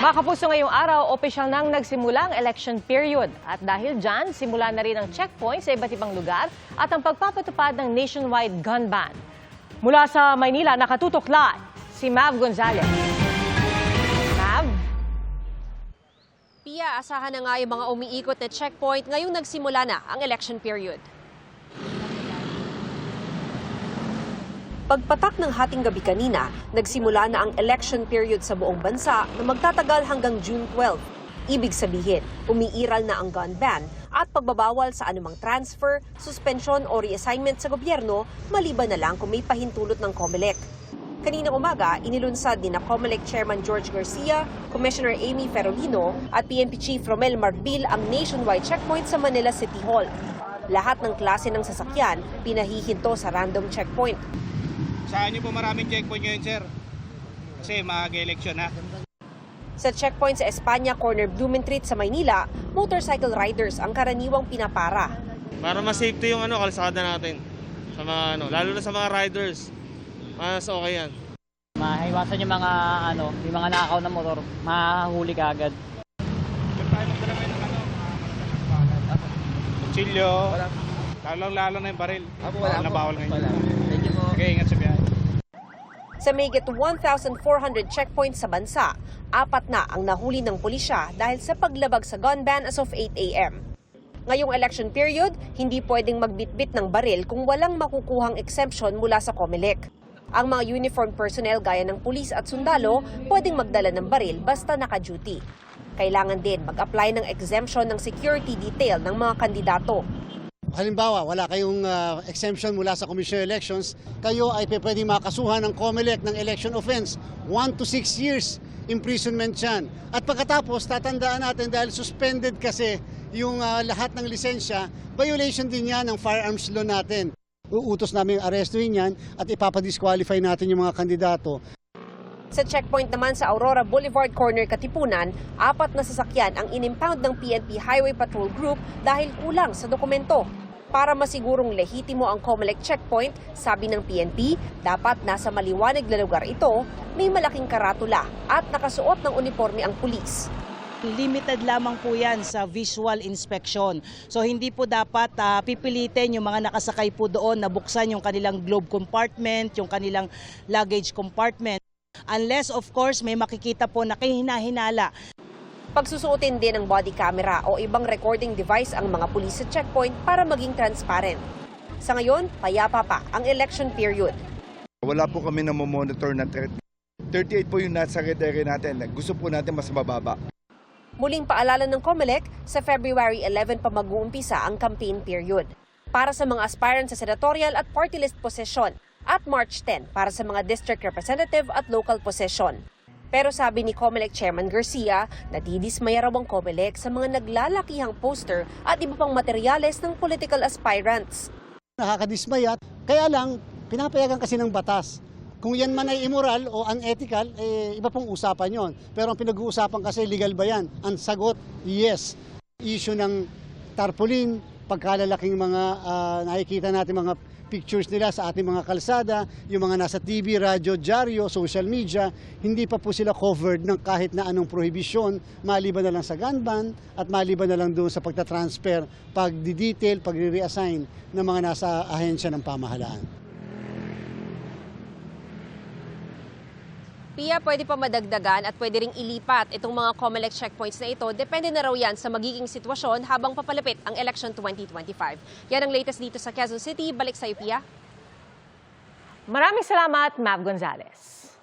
Mga kapuso, ngayong araw, opisyal nang nagsimula ang election period. At dahil dyan, simula na rin ang checkpoint sa iba't ibang lugar at ang pagpapatupad ng nationwide gun ban. Mula sa Maynila, nakatutok live si Mav Gonzalez. Mav? Pia, asahan na nga yung mga umiikot na checkpoint ngayong nagsimula na ang election period. Pagpatak ng hating gabi kanina, nagsimula na ang election period sa buong bansa na magtatagal hanggang June 12. Ibig sabihin, umiiral na ang gun ban at pagbabawal sa anumang transfer, suspension o reassignment sa gobyerno maliban na lang kung may pahintulot ng COMELEC. Kanina umaga, inilunsad ni na COMELEC Chairman George Garcia, Commissioner Amy Ferolino at PNP Chief Romel Marbil ang nationwide checkpoint sa Manila City Hall. Lahat ng klase ng sasakyan pinahihinto sa random checkpoint. Saan niyo po maraming checkpoint ngayon, sir? Kasi mag-election na. Sa checkpoint sa Espanya, corner Blumentritt sa Maynila, motorcycle riders ang karaniwang pinapara. Para mas safety yung kalsada natin. Sa mga lalo na sa mga riders. Mas okay yan. Maiwasan yung mga yung mga nakakaw na motor, mahuli ka agad. Kutsilyo. Lalo na yung baril. Wala na bawal ngayon. Thank you po. Okay, ingat sa biyahe. Sa mahigit 1,400 checkpoints sa bansa, 4 na ang nahuli ng pulisya dahil sa paglabag sa gun ban as of 8 a.m. Ngayong election period, hindi pwedeng magbitbit ng baril kung walang makukuhang exemption mula sa COMELEC. Ang mga uniformed personnel gaya ng pulis at sundalo pwedeng magdala ng baril basta naka-duty. Kailangan din mag-apply ng exemption ng security detail ng mga kandidato. Halimbawa, wala kayong exemption mula sa Commission on Elections, kayo ay pwedeng makasuhan ng COMELEC ng election offense. 1 to 6 years imprisonment yan. At pagkatapos, tatandaan natin dahil suspended kasi yung lahat ng lisensya, violation din yan ng firearms law natin. Uutos namin arestuhin yan at ipapadisqualify natin yung mga kandidato. Sa checkpoint naman sa Aurora Boulevard Corner, Katipunan, 4 na sasakyan ang inimpound ng PNP Highway Patrol Group dahil kulang sa dokumento. Para masigurong lehitimo ang COMELEC checkpoint, sabi ng PNP, dapat nasa maliwanag na lugar ito, may malaking karatula at nakasuot ng uniforme ang pulis. Limited lamang po yan sa visual inspection. So hindi po dapat pipilitin yung mga nakasakay po doon na buksan yung kanilang globe compartment, yung kanilang luggage compartment. Unless of course may makikita po na kahina-hinala. Pagsusuotin din ng body camera o ibang recording device ang mga pulis sa checkpoint para maging transparent. Sa ngayon, payapa pa ang election period. Wala po kami na monitor na 38 po yung nasa area natin. Gusto po natin mas mababa. Muling paalala ng COMELEC, sa February 11 pa mag-uumpisa ang campaign period. Para sa mga aspirants sa senatorial at party list posisyon, at March 10 para sa mga district representative at local position. Pero sabi ni COMELEC Chairman Garcia, nadidismaya raw ang COMELEC sa mga naglalakihang poster at iba pang materyales ng political aspirants. Nakakadismaya, kaya lang pinapayagan kasi ng batas. Kung yan man ay immoral o unethical, iba pong usapan yon. Pero ang pinag-uusapan kasi legal ba yan? Ang sagot, yes. Issue ng tarpaulin, pagkalalaking mga nakikita natin mga pictures nila sa ating mga kalsada, yung mga nasa TV, radyo, dyaryo, social media, hindi pa po sila covered ng kahit na anong prohibisyon, maliban na lang sa gun ban at maliban na lang doon sa pagtatransfer, pagdi-detail, pagre-reassign ng mga nasa ahensya ng pamahalaan. Pia, pwede pa madagdagan at pwede ring ilipat itong mga COMELEC checkpoints na ito. Depende na raw yan sa magiging sitwasyon habang papalapit ang election 2025. Yan ang latest dito sa Quezon City. Balik sa iyo, Pia. Maraming salamat, Mav Gonzalez.